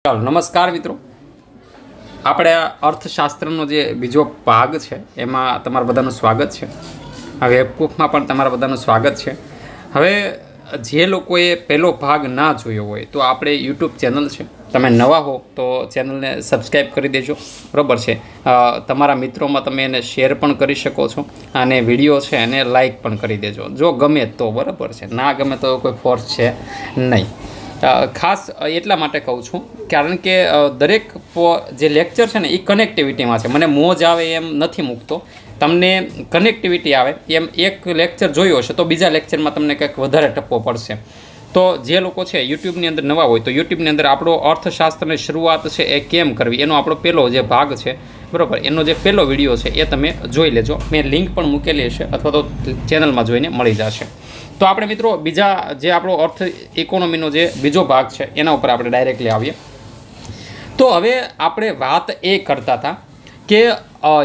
ચાલો નમસ્કાર મિત્રો, આપણે અર્થશાસ્ત્રનો જે બીજો ભાગ છે એમાં તમારા બધાનું સ્વાગત છે. આ વેબકૂફમાં પણ તમારા બધાનું સ્વાગત છે. હવે જે લોકોએ પહેલો ભાગ ના જોયો હોય તો આપણે યુટ્યુબ ચેનલ છે, તમે નવા હો તો ચેનલને સબસ્ક્રાઈબ કરી દેજો, બરાબર છે. તમારા મિત્રોમાં તમે એને શેર પણ કરી શકો છો અને વિડીયો છે એને લાઈક પણ કરી દેજો જો ગમે તો, બરાબર છે. ના ગમે તો કોઈ ફોર્સ છે નહીં. ખાસ એટલા માટે કહું છું કારણ કે દરેક જે લેક્ચર છે ને એ કનેક્ટિવિટીમાં છે. મને મોજ આવે એમ નથી મૂકતો, તમને કનેક્ટિવિટી આવે એમ. એક લેક્ચર જોયો હશે તો બીજા લેક્ચરમાં તમને કંઈક વધારે ટપ્પો પડશે. તો જે લોકો છે યુટ્યુબની અંદર નવા હોય તો યુટ્યુબની અંદર આપણો અર્થશાસ્ત્રની શરૂઆત છે એ કેમ કરવી એનો આપણો પહેલો જે ભાગ છે, બરાબર, એનો જે પહેલો વિડીયો છે એ તમે જોઈ લેજો. મેં લિંક પણ મૂકેલી હશે અથવા તો ચેનલમાં જોઈને મળી જશે. તો આપણે મિત્રો બીજા જે આપણો અર્થ ઇકોનોમીનો જે બીજો ભાગ છે એના ઉપર આપણે ડાયરેક્ટલી આવીએ. તો હવે આપણે વાત એ કરતા હતા કે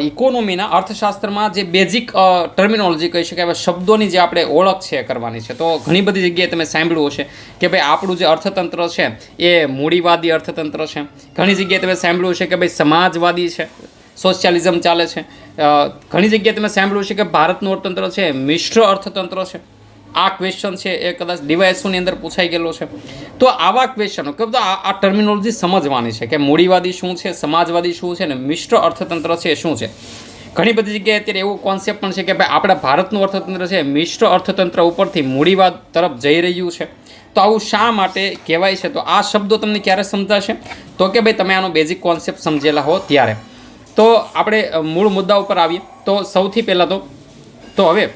ઇકોનોમીના અર્થશાસ્ત્રમાં જે બેઝિક ટર્મિનોલોજી કહી શકાય, શબ્દોની જે આપણે ઓળખ છે કરવાની છે. તો ઘણી બધી જગ્યાએ તમે સાંભળ્યું હશે કે ભાઈ આપણું જે અર્થતંત્ર છે એ મૂડીવાદી અર્થતંત્ર છે. ઘણી જગ્યાએ તમે સાંભળ્યું હશે કે ભાઈ સમાજવાદી છે, સોશિયાલિઝમ ચાલે છે. ઘણી જગ્યાએ તમે સાંભળ્યું છે કે ભારતનું અર્થતંત્ર છે મિશ્ર અર્થતંત્ર છે. આ ક્વેશ્ચન છે એ કદાચ ડીવાયએસઓની અંદર પૂછાઈ ગયેલો છે. તો આવા ક્વેશ્ચનો કે આ ટર્મિનોલોજી સમજવાની છે કે મૂડીવાદી શું છે, સમાજવાદી શું છે, અને મિશ્ર અર્થતંત્ર છે શું છે. ઘણી બધી જગ્યાએ અત્યારે એવો કોન્સેપ્ટ પણ છે કે ભાઈ આપણા ભારતનું અર્થતંત્ર છે મિશ્ર અર્થતંત્ર ઉપરથી મૂડીવાદ તરફ જઈ રહ્યું છે. તો આવું શા માટે કહેવાય છે? તો આ શબ્દો તમને ક્યારે સમજાશે? તો કે ભાઈ તમે આનો બેઝિક કોન્સેપ્ટ સમજેલા હો ત્યારે. તો આપણે મૂળ મુદ્દા ઉપર આવીએ. તો સૌથી પહેલાં તો હવે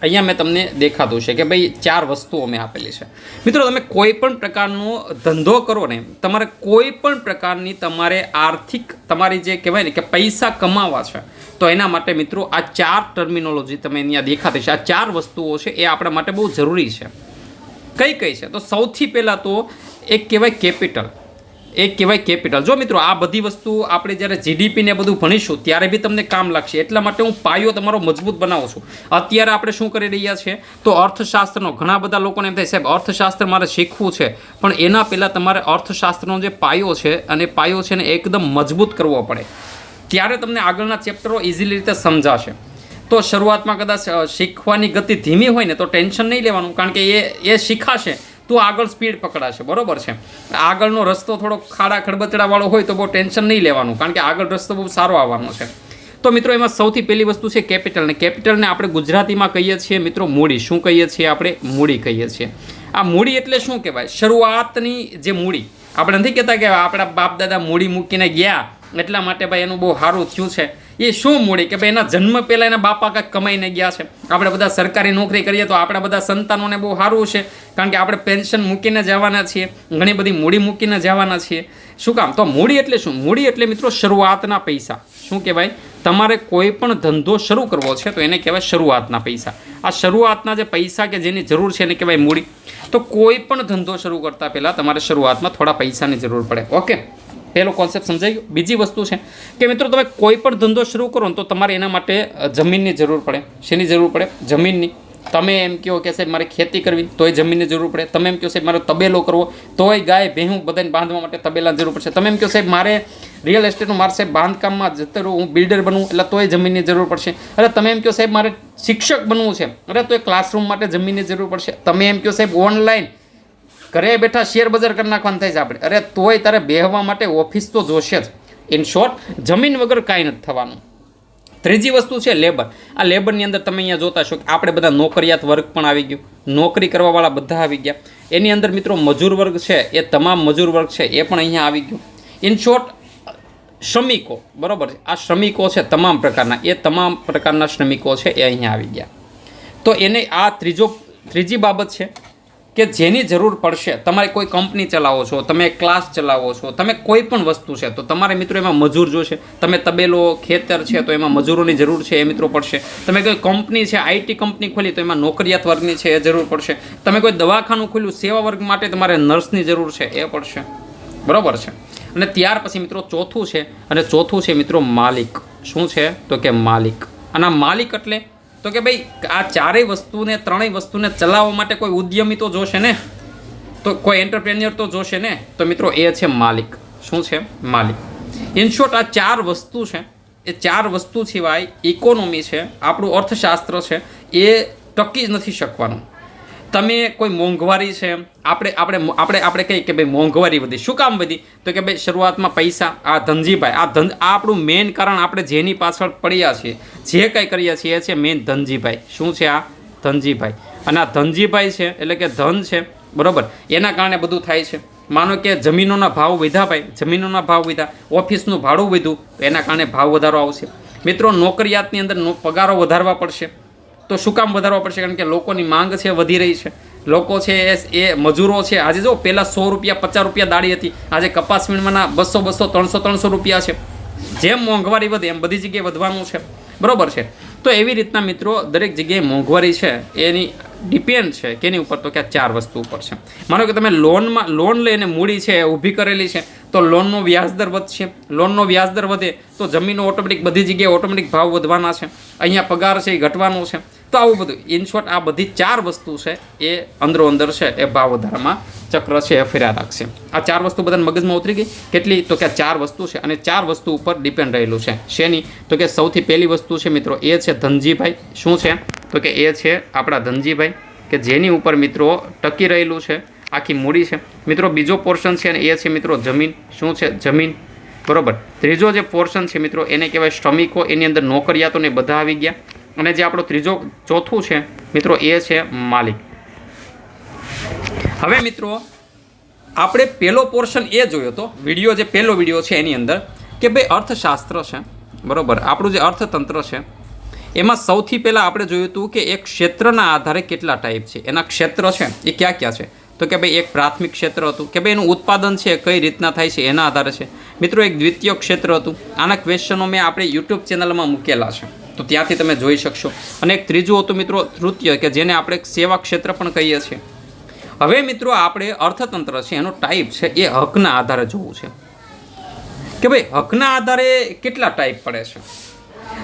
અહીંયા મેં તમને દેખાતું છે કે ભાઈ 4 વસ્તુઓ મેં આપેલી છે. મિત્રો, તમે કોઈ પણ પ્રકારનો ધંધો કરો ને, તમારે કોઈ પણ પ્રકારની તમારે આર્થિક તમારી જે કહેવાય ને કે પૈસા કમાવા છે તો એના માટે મિત્રો આ 4 ટર્મિનોલોજી તમે અહીંયા દેખાતી છે. આ 4 વસ્તુઓ છે એ આપણા માટે બહુ જરૂરી છે. કઈ કઈ છે? તો સૌથી પહેલાં તો એક કહેવાય કેપિટલ. એક કહેવાય કેપિટલ. જો મિત્રો આ બધી વસ્તુ આપણે જ્યારે જીડીપી ને બધું ભણીશું ત્યારે બી તમને કામ લાગશે. એટલા માટે હું પાયો તમારો મજબૂત બનાવું છું. અત્યારે આપણે શું કરી રહ્યા છીએ તો અર્થશાસ્ત્રનો ઘણા બધા લોકોને એમ થાય સાહેબ અર્થશાસ્ત્ર મારે શીખવું છે, પણ એના પહેલાં તમારે અર્થશાસ્ત્રનો જે પાયો છે અને પાયો છે ને એકદમ મજબૂત કરવો પડે. ત્યારે તમને આગળના ચેપ્ટરો ઇઝીલી રીતે સમજાશે. તો શરૂઆતમાં કદાચ શીખવાની ગતિ ધીમી હોય ને તો ટેન્શન નહીં લેવાનું, કારણ કે એ શીખાશે તો આગળ સ્પીડ પકડાશે, બરોબર છે. આગળનો રસ્તો થોડો ખાડા ખડબચડાવાળો હોય તો બહુ ટેન્શન નહીં લેવાનું, કારણ કે આગળ રસ્તો બહુ સારો આવવાનો છે. તો મિત્રો એમાં સૌથી પહેલી વસ્તુ છે કેપિટલ. ને કેપિટલને આપણે ગુજરાતીમાં કહીએ છીએ મિત્રો મૂડી. શું કહીએ છીએ આપણે? મૂડી કહીએ છીએ. આ મૂડી એટલે શું કહેવાય? શરૂઆતની જે મૂડી. આપણે નથી કહેતા કે આપણા બાપ દાદા મૂડી મૂકીને ગયા એટલા માટે ભાઈ એનું બહુ સારું થયું છે. એ શું મૂડી કે ભાઈ એના જન્મ પહેલાં એના બાપા કાંઈક કમાઈને ગયા છે. આપણે બધા સરકારી નોકરી કરીએ તો આપણા બધા સંતાનોને બહુ સારું છે, કારણ કે આપણે પેન્શન મૂકીને જવાના છીએ, ઘણી બધી મૂડી મૂકીને જવાના છીએ. શું કામ? તો મૂડી એટલે શું? મૂડી એટલે મિત્રો શરૂઆતના પૈસા. શું કહેવાય? તમારે કોઈ પણ ધંધો શરૂ કરવો છે તો એને કહેવાય શરૂઆતના પૈસા. આ શરૂઆતના જે પૈસા કે જેની જરૂર છે એને કહેવાય મૂડી. તો કોઈ પણ ધંધો શરૂ કરતાં પહેલાં તમારે શરૂઆતમાં થોડા પૈસાની જરૂર પડે. ઓકે, પહેલો કોન્સેપ્ટ સમજાઈ ગયો. બીજી વસ્તુ છે કે મિત્રો તમે કોઈ પણ ધંધો શરૂ કરો ને તો તમારે એના માટે જમીનની જરૂર પડે. શેની જરૂર પડે? જમીનની. તમે એમ કહો કે સાહેબ મારે ખેતી કરવી તોય જમીનની જરૂર પડે. તમે એમ કહો સાહેબ મારે તબેલો કરવો તોય ગાય ભેહું બધાને બાંધવા માટે તબેલાની જરૂર પડશે. તમે એમ કહો સાહેબ મારે રિયલ એસ્ટેટનું મારે સાહેબ બાંધકામમાં જતો હું બિલ્ડર બનવું એટલે તોય જમીનની જરૂર પડશે. અરે તમે એમ કહો સાહેબ મારે શિક્ષક બનવું છે, અરે તો એ ક્લાસરૂમ માટે જમીનની જરૂર પડશે. તમે એમ કહો સાહેબ ઓનલાઈન ઘરે બેઠા શેર બજાર કરી નાખવાનું થાય છે આપણે, અરે તોય તારે બેહવા માટે ઓફિસ તો જોશે જ. ઇન શોર્ટ, જમીન વગર કાંઈ નથી થવાનું. ત્રીજી વસ્તુ છે લેબર. આ લેબરની અંદર તમે અહીંયા જોતા છો કે આપણે બધા નોકરિયાત વર્ગ પણ આવી ગયું, નોકરી કરવાવાળા બધા આવી ગયા. એની અંદર મિત્રો મજૂર વર્ગ છે એ તમામ મજૂર વર્ગ છે એ પણ અહીંયા આવી ગયું. ઇન શોર્ટ, શ્રમિકો, બરાબર છે. આ શ્રમિકો છે તમામ પ્રકારના, એ તમામ પ્રકારના શ્રમિકો છે એ અહીંયા આવી ગયા. તો એને આ ત્રીજી બાબત છે કે જેની જરૂર પડશે. તમારે કોઈ કંપની ચલાવો છો, તમે ક્લાસ ચલાવો છો, તમે કોઈ પણ વસ્તુ છે તો તમારે મિત્રો એમાં મજૂર જોશે. તમે તબેલો ખેતર છે તો એમાં મજૂરોની જરૂર છે એ મિત્રો પડશે. તમે કોઈ કંપની છે, આઈટી કંપની ખોલી તો એમાં નોકરિયાત વર્ગની છે એ જરૂર પડશે. તમે કોઈ દવાખાનું ખોલ્યું સેવા વર્ગ માટે તમારે નર્સની જરૂર છે એ પડશે, બરાબર છે. અને ત્યાર પછી મિત્રો ચોથું છે મિત્રો માલિક. શું છે? તો કે માલિક. અને માલિક એટલે તો કે ભાઈ આ ત્રણેય વસ્તુને ચલાવવા માટે કોઈ ઉદ્યમી તો જોશે ને. તો કોઈ એન્ટરપ્રેન્યોર તો જોશે ને, તો મિત્રો એ છે માલિક. શું છે? માલિક. ઇન શોર્ટ આ 4 વસ્તુ છે, એ 4 વસ્તુ સિવાય ઇકોનોમી છે, આપણું અર્થશાસ્ત્ર છે, એ ટકી જ નથી શકવાનું. તમે કોઈ મોંઘવારી છે, આપણે કહીએ કે ભાઈ મોંઘવારી વધી. શું કામ વધી? તો કે ભાઈ શરૂઆતમાં પૈસા, આ ધનજીભાઈ, આ આપણું મેઇન કારણ, આપણે જેની પાછળ પડ્યા છીએ, જે કંઈ કરીએ છીએ એ છે મેઇન ધનજીભાઈ. શું છે? આ ધનજીભાઈ. અને આ ધનજીભાઈ છે એટલે કે ધન છે, બરાબર, એના કારણે બધું થાય છે. માનો કે જમીનોના ભાવ વધ્યા, ભાઈ જમીનોના ભાવ વધ્યા, ઓફિસનું ભાડું વધ્યું, તો એના કારણે ભાવ વધારો આવશે. મિત્રો નોકરિયાતની અંદર પગારો વધારવા પડશે. તો શું કામ વધારવા પડશે? કારણ કે લોકોની માંગ છે, વધી રહી છે. લોકો છે એ મજૂરો છે. આજે જો પહેલાં 100 રૂપિયા 50 રૂપિયા દાડી હતી, આજે કપાસ વીણવાના 200 300 રૂપિયા છે. જેમ મોંઘવારી વધે એમ બધી જગ્યાએ વધવાનું છે, બરાબર છે. તો એવી રીતના મિત્રો દરેક જગ્યાએ મોંઘવારી છે એની ડિપેન્ડ છે કેની ઉપર? તો કે આ 4 વસ્તુ ઉપર છે. માનો કે તમે લોન લઈને મૂડી છે ઊભી કરેલી છે, તો લોનનો વ્યાજદર વધશે. લોનનો વ્યાજદર વધે તો જમીનો ઓટોમેટિક બધી જગ્યાએ ઓટોમેટિક ભાવ વધવાના છે. અહીંયા પગાર છે એ ઘટવાનો છે. તો આવું બધું ઇન શોર્ટ આ બધી 4 વસ્તુ છે એ અંદરો અંદર છે એ ભાવ વધારામાં ચક્ર છે એ ફેર્યા રાખશે. આ 4 વસ્તુ બધાને મગજમાં ઉતરી ગઈ? કેટલી? તો કે 4 વસ્તુ છે, અને 4 વસ્તુ ઉપર ડિપેન્ડ રહેલું છે. શેની? તો કે સૌથી પહેલી વસ્તુ છે મિત્રો એ છે ધનજીભાઈ. શું છે? તો કે એ છે આપણા ધનજીભાઈ, કે જેની ઉપર મિત્રો ટકી રહેલું છે આખી મૂડી છે. મિત્રો બીજો પોર્શન છે એ છે મિત્રો જમીન. શું છે? જમીન, બરાબર. ત્રીજો જે પોર્શન છે મિત્રો એને કહેવાય શ્રમિકો. એની અંદર નોકરિયાતોને બધા આવી ગયા. અને જે આપણો ચોથું છે મિત્રો એ છે માલિક. હવે મિત્રો આપણે પહેલો પોર્શન એ જોયો તો વિડીયો, જે પહેલો વિડીયો છે એની અંદર, કે ભાઈ અર્થશાસ્ત્ર છે, બરાબર, આપણું જે અર્થતંત્ર છે એમાં સૌથી પહેલાં આપણે જોયું હતું કે એક ક્ષેત્રના આધારે કેટલા ટાઈપ છે. એના ક્ષેત્ર છે એ ક્યાં ક્યાં છે? તો કે ભાઈ એક પ્રાથમિક ક્ષેત્ર હતું, કે ભાઈ એનું ઉત્પાદન છે કઈ રીતના થાય છે એના આધારે છે. મિત્રો એક દ્વિતીય ક્ષેત્ર હતું. આના ક્વેશ્ચનો મેં આપણે યુટ્યુબ ચેનલમાં મૂકેલા છે, તો ત્યાંથી તમે જોઈ શકશો. અને એક ત્રીજું હતું મિત્રો તૃતીય, કે જેને આપણે સેવા ક્ષેત્ર પણ કહીએ છીએ. હવે મિત્રો આપણે અર્થતંત્ર છે એનો ટાઈપ છે એ હકના આધારે જોવું છે, કે ભાઈ હકના આધારે કેટલા ટાઈપ પડે છે.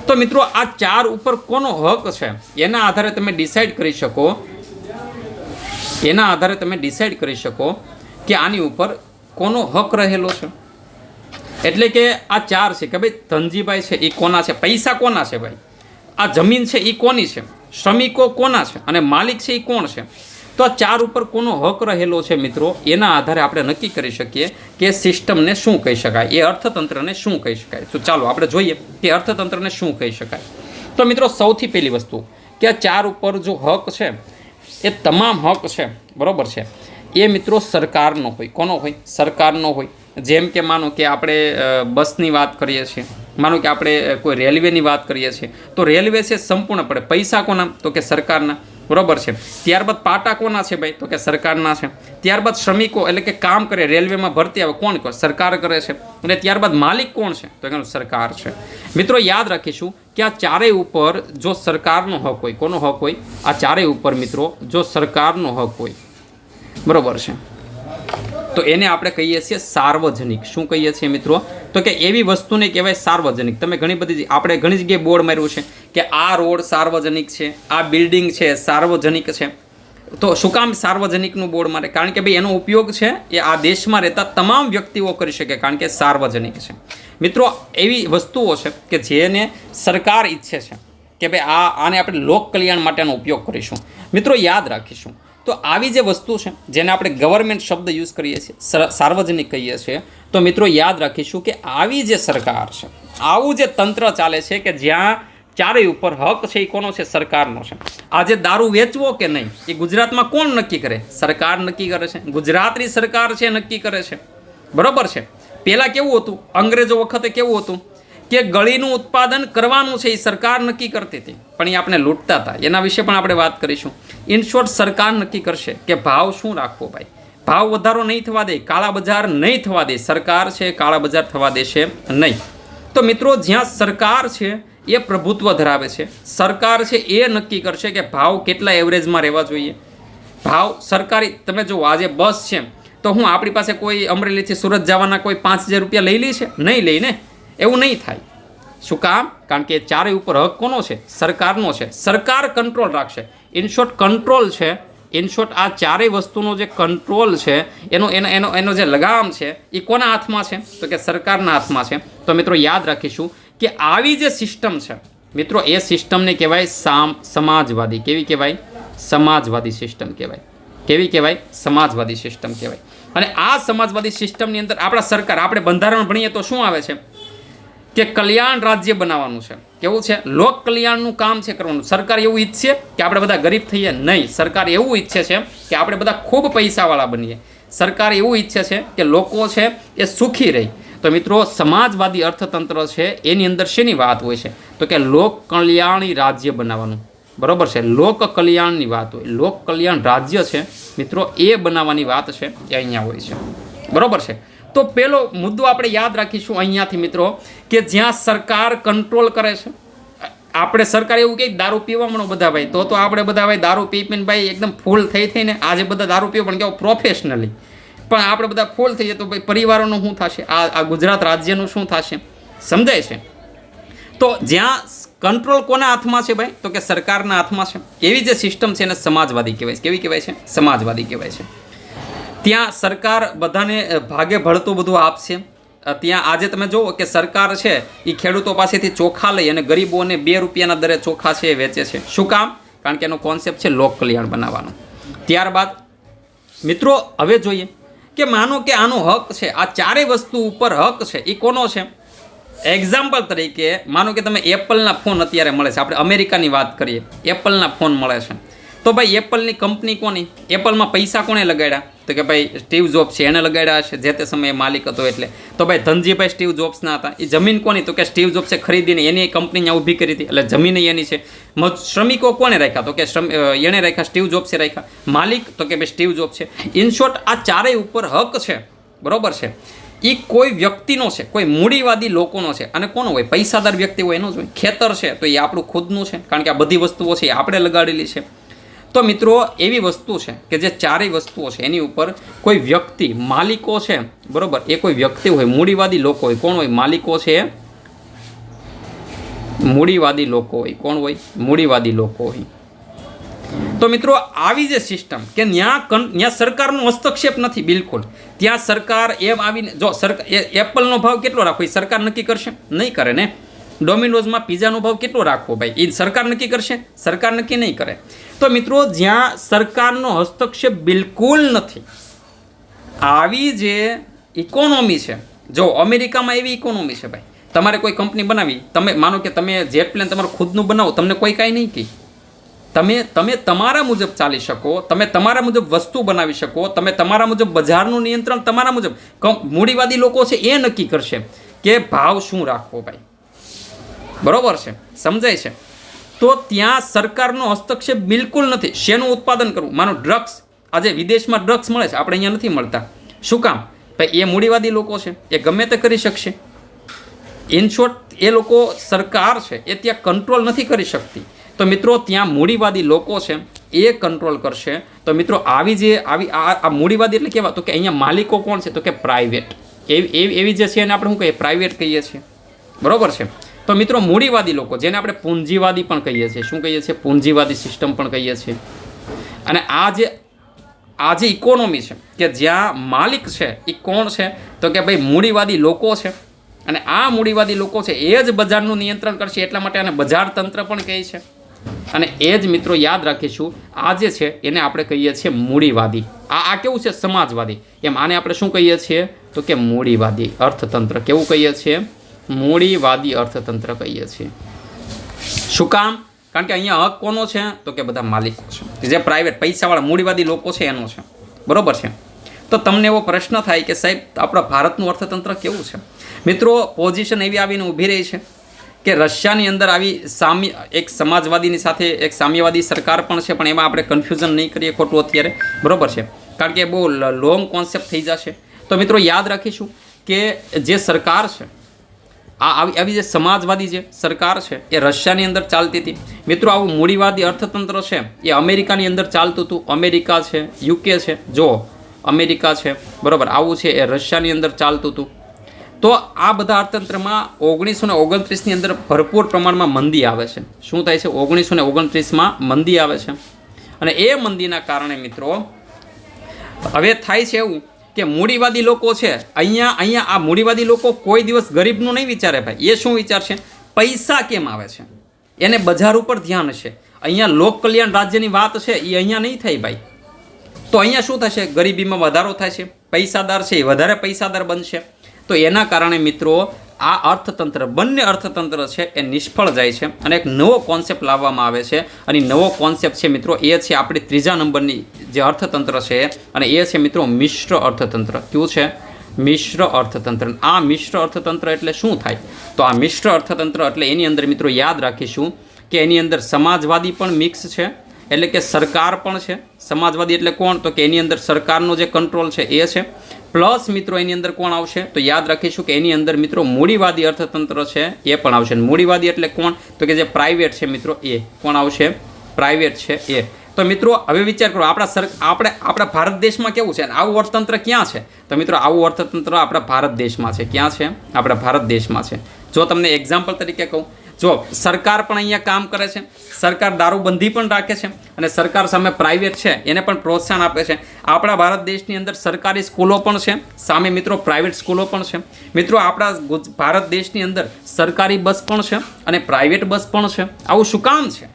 તો મિત્રો આ 4 ઉપર કોનો હક છે એના આધારે તમે ડિસાઈડ કરી શકો, કે આની ઉપર કોનો હક રહેલો છે. એટલે કે આ 4 છે, કે ભાઈ ધનજીભાઈ છે એ કોના છે, પૈસા કોના છે, ભાઈ આ જમીન છે એ કોની છે, શ્રમિકો કોના છે, અને માલિક છે એ કોણ છે. તો આ 4 ઉપર કોનો હક રહેલો છે મિત્રો, એના આધારે આપણે નક્કી કરી શકીએ કે સિસ્ટમને શું કહી શકાય, એ અર્થતંત્રને શું કહી શકાય. તો ચાલો આપણે જોઈએ કે અર્થતંત્રને શું કહી શકાય. તો મિત્રો સૌથી પહેલી વસ્તુ કે આ 4 ઉપર જો હક છે એ તમામ હક છે, બરાબર છે, એ મિત્રો સરકારનો હોય. કોનો હોય? સરકારનો હોય. જેમ કે માનો કે આપણે બસની વાત કરીએ છીએ, માનો કે આપણે કોઈ રેલવેની વાત કરીએ છીએ, તો રેલવે છે સંપૂર્ણપણે પૈસા કોના? તો કે સરકારના, બરાબર છે. ત્યારબાદ પાટા કોના છે ભાઈ? તો કે સરકારના છે. ત્યારબાદ શ્રમિકો એટલે કે કામ કરે, રેલવેમાં ભરતી આવે, કોણ કરે? સરકાર કરે છે. અને ત્યારબાદ માલિક કોણ છે? તો કે સરકાર છે. મિત્રો યાદ રાખીશું કે આ 4 ઉપર જો સરકારનો હક હોય, કોનો હક હોય? આ 4 ઉપર મિત્રો જો સરકારનો હક હોય, બરાબર છે, તો એને આપણે કહીએ છીએ સાર્વજનિક. શું કહીએ છીએ મિત્રો? તો કે એવી વસ્તુને કહેવાય સાર્વજનિક. તમે આપણે ઘણી જગ્યાએ બોર્ડ માર્યું છે કે આ રોડ સાર્વજનિક છે, આ બિલ્ડિંગ છે સાર્વજનિક છે. તો શું કામ સાર્વજનિકનું બોર્ડ મારે? કારણ કે ભાઈ એનો ઉપયોગ છે એ આ દેશમાં રહેતા તમામ વ્યક્તિઓ કરી શકે, કારણ કે સાર્વજનિક છે. મિત્રો એવી વસ્તુઓ છે કે જેને સરકાર ઈચ્છે છે કે ભાઈ આને આપણે લોક કલ્યાણ માટેનો ઉપયોગ કરીશું. મિત્રો યાદ રાખીશું. તો આવી જે વસ્તુ છે જેને આપણે ગવર્મેન્ટ શબ્દ યુઝ કરીએ છીએ, સાર્વજનિક કહીએ છીએ, તો મિત્રો યાદ રાખીશું કે આવી જે સરકાર છે, આવું જે તંત્ર ચાલે છે કે જ્યાં 4 ઉપર હક છે એ કોનો છે? સરકારનો છે. આજે દારૂ વેચવો કે નહીં એ ગુજરાતમાં કોણ નક્કી કરે? સરકાર નક્કી કરે છે. ગુજરાતની સરકાર છે નક્કી કરે છે, બરાબર છે. પહેલાં કેવું હતું? અંગ્રેજો વખતે કેવું હતું કે ગળીનું ઉત્પાદન કરવાનું છે એ સરકાર નક્કી કરતી હતી, પણ એ આપણે લૂંટતા હતા. એના વિશે પણ આપણે વાત કરીશું. ઇન શોર્ટ સરકાર નક્કી કરશે કે ભાવ શું રાખવો. ભાઈ ભાવ વધારો નહીં થવા દે, કાળા બજાર નહીં થવા દે. સરકાર છે કાળા બજાર થવા દેશે નહીં. તો મિત્રો જ્યાં સરકાર છે એ પ્રભુત્વ ધરાવે છે, સરકાર છે એ નક્કી કરશે કે ભાવ કેટલા એવરેજમાં રહેવા જોઈએ. ભાવ સરકારી, તમે જુઓ આજે બસ છે તો હું આપણી પાસે કોઈ અમરેલીથી સુરત જવાના કોઈ 5000 રૂપિયા લઈ લે છે? નહીં લઈ ને. એવું નહીં થાય. શું કામ? કારણ કે 4 ઉપર હક કોનો છે? સરકારનો છે. સરકાર કંટ્રોલ રાખશે. ઇન શોર્ટ કંટ્રોલ છે ઇન શોર્ટ આ ચારેય વસ્તુનો જે કંટ્રોલ છે એનો જે લગામ છે એ કોના હાથમાં છે? તો કે સરકારના હાથમાં છે. તો મિત્રો યાદ રાખીશું કે આવી જે સિસ્ટમ છે મિત્રો, એ સિસ્ટમને કહેવાય સમાજવાદી. કેવી કહેવાય? સમાજવાદી સિસ્ટમ કહેવાય. કેવી કહેવાય? સમાજવાદી સિસ્ટમ કહેવાય. અને આ સમાજવાદી સિસ્ટમની અંદર આપણા સરકાર, આપણે બંધારણ ભણીએ તો શું આવે છે કે કલ્યાણ રાજ્ય બનાવવાનું છે. કેવું છે? લોક કલ્યાણનું કામ છે કરવાનું. સરકાર એવું ઈચ્છે કે આપણે બધા ગરીબ થઈએ? નહીં. સરકાર એવું ઈચ્છે છે કે આપણે બધા ખૂબ પૈસાવાળા બનીએ. સરકાર એવું ઈચ્છે છે કે લોકો છે એ સુખી રહે. તો મિત્રો સમાજવાદી અર્થતંત્ર છે એની અંદર શેની વાત હોય છે? તો કે લોક કલ્યાણી રાજ્ય બનાવવાનું. બરોબર છે? લોક કલ્યાણની વાત હોય. લોક કલ્યાણ રાજ્ય છે મિત્રો, એ બનાવવાની વાત છે એ અહીંયા હોય છે. બરોબર છે? તો પેલો મુદ્દો આપણે યાદ રાખીશું અહીંયાથી મિત્રો, કે જ્યાં સરકાર કંટ્રોલ કરે છે. આપણે સરકાર એવું કહે દારૂ પીવા મળો બધા ભાઈ, તો આપણે બધા ભાઈ દારૂ પી પીને ભાઈ એકદમ ફૂલ થઈને આજે બધા દારૂ પીવો, પણ કેવું પ્રોફેશનલી. પણ આપણે બધા ફૂલ થઈ જાય તો ભાઈ પરિવારોનું શું થશે? આ ગુજરાત રાજ્યનું શું થશે? સમજાય છે? તો જ્યાં કંટ્રોલ કોના હાથમાં છે ભાઈ? તો કે સરકારના હાથમાં છે. એવી જે સિસ્ટમ છે એને સમાજવાદી કહેવાય છે. કેવી કહેવાય છે? સમાજવાદી કહેવાય છે. ત્યાં સરકાર બધાને ભાગે ભળતું બધું આપશે. ત્યાં આજે તમે જુઓ કે સરકાર છે એ ખેડૂતો પાસેથી ચોખા લઈ અને ગરીબોને 2 રૂપિયાના દરે ચોખા છે એ વેચે છે. શું કામ? કારણ કે એનો કોન્સેપ્ટ છે લોક કલ્યાણ બનાવવાનો. ત્યારબાદ મિત્રો હવે જોઈએ કે માનો કે આનો હક છે, આ ચારેય વસ્તુ ઉપર હક છે, એ કોનો છે? એક્ઝામ્પલ તરીકે માનો કે તમે એપલના ફોન અત્યારે મળે છે. આપણે અમેરિકાની વાત કરીએ, એપલના ફોન મળે છે. તો ભાઈ એપલની કંપની કોની? એપલમાં પૈસા કોણે લગાડ્યા? તો કે ભાઈ સ્ટીવ જોબ્સ છે, એને લગાડ્યા છે, જે તે સમયે માલિક હતો એટલે. તો ભાઈ ધનજીભાઈ સ્ટીવ જોબ્સના હતા. એ જમીન કોની? તો કે સ્ટીવ જોબ્સે ખરીદીને એની કંપની ત્યાં ઊભી કરી હતી, એટલે જમીન એની છે. શ્રમિકો કોણે રાખ્યા? તો કે એણે રાખ્યા, સ્ટીવ જોબ્સે રાખ્યા. માલિક? તો કે ભાઈ સ્ટીવ જોબ્સ છે. ઇન શોર્ટ આ ચારેય ઉપર હક છે. બરોબર છે? એ કોઈ વ્યક્તિનો છે, કોઈ મૂડીવાદી લોકોનો છે. અને કોનો હોય? પૈસાદાર વ્યક્તિ હોય એનો જ હોય. ખેતર છે તો એ આપણું ખુદનું છે, કારણ કે આ બધી વસ્તુઓ છે એ આપણે લગાડેલી છે. તો મિત્રો એવી વસ્તુ છે કે જે ચારેય વસ્તુઓ છે એની ઉપર કોઈ વ્યક્તિ માલિકો છે. બરોબર? એ કોઈ વ્યક્તિ હોય, મૂડીવાદી લોકો હોય. કોણ હોય? માલિકો છે, મૂડીવાદી લોકો હોય. કોણ હોય? મૂડીવાદી લોકો હોય. તો મિત્રો આવી જે સિસ્ટમ કે ત્યાં સરકારનો હસ્તક્ષેપ નથી બિલકુલ. ત્યાં સરકાર એમ આવીને જો સરકાર એપલનો ભાવ કેટલો રાખવો એ સરકાર નક્કી કરશે? નહીં કરે ને. ડોમિનોઝમાં પિઝાનો ભાવ કેટલો રાખવો ભાઈ એ સરકાર નક્કી કરશે? સરકાર નક્કી નહીં કરે. તો મિત્રો જ્યાં સરકારનો હસ્તક્ષેપ બિલકુલ નથી, આવી જે ઇકોનોમી છે, જો અમેરિકામાં એવી ઇકોનોમી છે ભાઈ, તમારે કોઈ કંપની બનાવી, તમે માનો કે તમે જેટ પ્લેન તમારું ખુદનું બનાવો, તમને કોઈ કાંઈ નહીં કહે. તમે તમારા મુજબ ચાલી શકો, તમે તમારા મુજબ વસ્તુ બનાવી શકો, તમે તમારા મુજબ બજારનું નિયંત્રણ તમારા મુજબ. મૂડીવાદી લોકો છે એ નક્કી કરશે કે ભાવ શું રાખવો ભાઈ. બરોબર છે? સમજાય છે? તો ત્યાં સરકારનો હસ્તક્ષેપ બિલકુલ નથી. શેનું ઉત્પાદન કરવું? માનો ડ્રગ્સ, આજે વિદેશમાં ડ્રગ્સ મળે છે, આપણે અહીંયા નથી મળતા. શું કામ? ભાઈ એ મૂડીવાદી લોકો છે, એ ગમે તે કરી શકશે. ઇન શોર્ટ એ લોકો, સરકાર છે એ ત્યાં કંટ્રોલ નથી કરી શકતી. તો મિત્રો ત્યાં મૂડીવાદી લોકો છે એ કંટ્રોલ કરશે. તો મિત્રો આવી આ મૂડીવાદી એટલે કેવા? તો કે અહીંયા માલિકો કોણ છે? તો કે પ્રાઇવેટ. એવી જે છે એને આપણે શું કહીએ? પ્રાઇવેટ કહીએ છીએ. બરોબર છે? તો મિત્રો મૂડીવાદી લોકો, જેને આપણે પૂંજીવાદી પણ કહીએ છીએ. શું કહીએ છીએ? પૂંજીવાદી સિસ્ટમ પણ કહીએ છીએ. અને આ જે ઇકોનોમી છે કે જ્યાં માલિક છે એ કોણ છે? તો કે ભાઈ મૂડીવાદી લોકો છે. અને આ મૂડીવાદી લોકો છે એ જ બજારનું નિયંત્રણ કરશે. એટલા માટે આને બજાર તંત્ર પણ કહે છે. અને એ જ મિત્રો યાદ રાખીશું, આ જે છે એને આપણે કહીએ છીએ મૂડીવાદી. આ કેવું છે? સમાજવાદી. એમ આને આપણે શું કહીએ છીએ? તો કે મૂડીવાદી અર્થતંત્ર. કેવું કહીએ છીએ? મૂડીવાદી અર્થતંત્ર કહીએ છીએ. શું કામ? કારણ કે અહીંયા હક કોનો છે? તો કે બધા માલિકો છે, જે પ્રાઇવેટ પૈસાવાળા મૂડીવાદી લોકો છે એનો છે. બરોબર છે? તો તમને એવો પ્રશ્ન થાય કે સાહેબ આપણા ભારતનું અર્થતંત્ર કેવું છે? મિત્રો પોઝિશન એવી આવીને ઊભી રહી છે કે રશિયાની અંદર આવી એક સમાજવાદીની સાથે એક સામ્યવાદી સરકાર પણ છે, પણ એમાં આપણે કન્ફ્યુઝન નહીં કરીએ ખોટું અત્યારે. બરોબર છે? કારણ કે બહુ લોંગ કોન્સેપ્ટ થઈ જશે. તો મિત્રો યાદ રાખીશું કે જે સરકાર છે, આવી જે સમાજવાદી જે સરકાર છે એ રશિયાની અંદર ચાલતી હતી. મિત્રો આવું મૂડીવાદી અર્થતંત્ર છે એ અમેરિકાની અંદર ચાલતું હતું. અમેરિકા છે, યુકે છે, જો અમેરિકા છે, બરાબર, આવું છે એ રશિયાની અંદર ચાલતું હતું. તો આ બધા અર્થતંત્રમાં 1929ની અંદર ભરપૂર પ્રમાણમાં મંદી આવે છે. શું થાય છે? 1929માં મંદી આવે છે. અને એ મંદીના કારણે મિત્રો હવે થાય છે એવું કે મૂડીવાદી લોકો છે અહીંયા આ મૂડીવાદી લોકો કોઈ દિવસ ગરીબનું નહીં વિચારે ભાઈ. એ શું વિચારશે? પૈસા કેમ આવે છે, એને બજાર ઉપર ધ્યાન છે. અહીંયા લોક કલ્યાણ રાજ્યની વાત છે એ અહીંયા નહીં થાય ભાઈ. તો અહીંયા શું થશે? ગરીબીમાં વધારો થાય છે, પૈસાદાર છે એ વધારે પૈસાદાર બનશે. તો એના કારણે મિત્રો આ અર્થતંત્ર, બંને અર્થતંત્ર છે એ નિષ્ફળ જાય છે અને એક નવો કોન્સેપ્ટ લાવવામાં આવે છે. અને નવો કોન્સેપ્ટ છે મિત્રો એ છે આપણી ત્રીજા નંબરની જે અર્થતંત્ર છે અને એ છે મિત્રો મિશ્ર અર્થતંત્ર. કયું છે? મિશ્ર અર્થતંત્ર. આ મિશ્ર અર્થતંત્ર એટલે શું થાય? તો આ મિશ્ર અર્થતંત્ર એટલે એની અંદર મિત્રો યાદ રાખીશું કે એની અંદર સમાજવાદી પણ મિક્સ છે, એટલે કે સરકાર પણ છે. સમાજવાદી એટલે કોણ? તો કે એની અંદર સરકારનો જે કંટ્રોલ છે એ છે. પ્લસ મિત્રો એની અંદર કોણ આવશે? તો યાદ રાખીશું કે એની અંદર મિત્રો મૂડીવાદી અર્થતંત્ર છે એ પણ આવશે. મૂડીવાદી એટલે કોણ? તો કે જે પ્રાઇવેટ છે મિત્રો એ. કોણ આવશે? પ્રાઇવેટ છે એ. તો મિત્રો હવે વિચાર કરો, આપણા ભારત દેશમાં કેવું છે? આવું અર્થતંત્ર ક્યાં છે? તો મિત્રો આવું અર્થતંત્ર આપણા ભારત દેશમાં છે. ક્યાં છે? આપણા ભારત દેશમાં છે. જો તમને એક્ઝામ્પલ તરીકે કહું, જો સરકાર પણ અહીંયા કામ કરે છે, સરકાર દારૂબંધી પણ રાખે છે અને સરકાર સામે પ્રાઇવેટ છે એને પણ પ્રોત્સાહન આપે છે. આપણા ભારત દેશની અંદર સરકારી સ્કૂલો પણ છે, સામે મિત્રો પ્રાઇવેટ સ્કૂલો પણ છે. મિત્રો આપણા ભારત દેશની અંદર સરકારી બસ પણ છે અને પ્રાઇવેટ બસ પણ છે. આવું શું કામ છે?